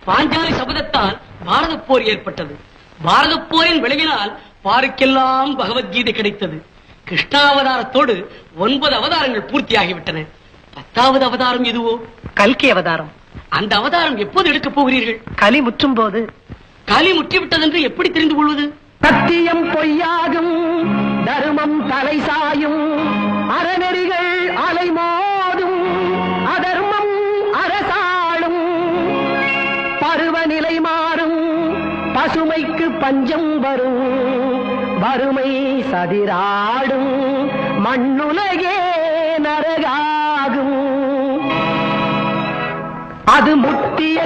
பாஞ்சாலி சபதத்தால் பாரத போர் ஏற்பட்டது. பாரத போரின் விளைவினால் பாருக்கெல்லாம் பகவத்கீதை கிடைத்தது. கிருஷ்ணாவதாரத்தோடு 9 அவதாரங்கள் பூர்த்தியாகிவிட்டன. 10வது அவதாரம் எதுவோ? கல்கி அவதாரம். அந்த அவதாரம் எப்போது எடுக்கப் போகிறீர்கள்? கலி முற்றும் போது. கலி முற்றிவிட்டதென்று எப்படி தெரிந்து கொள்வது? சத்தியம் பொய்யாகும், தர்மம் தலை சாயும், அறநெறிகள் அலைமோதும், அதர்மம் அரசாளும், பருவநிலை மாறும், பசுமைக்கு பஞ்சம் வரும், வறுமை சதிராடும், மண்ணுலகே நரகாகும். அது முட்டிய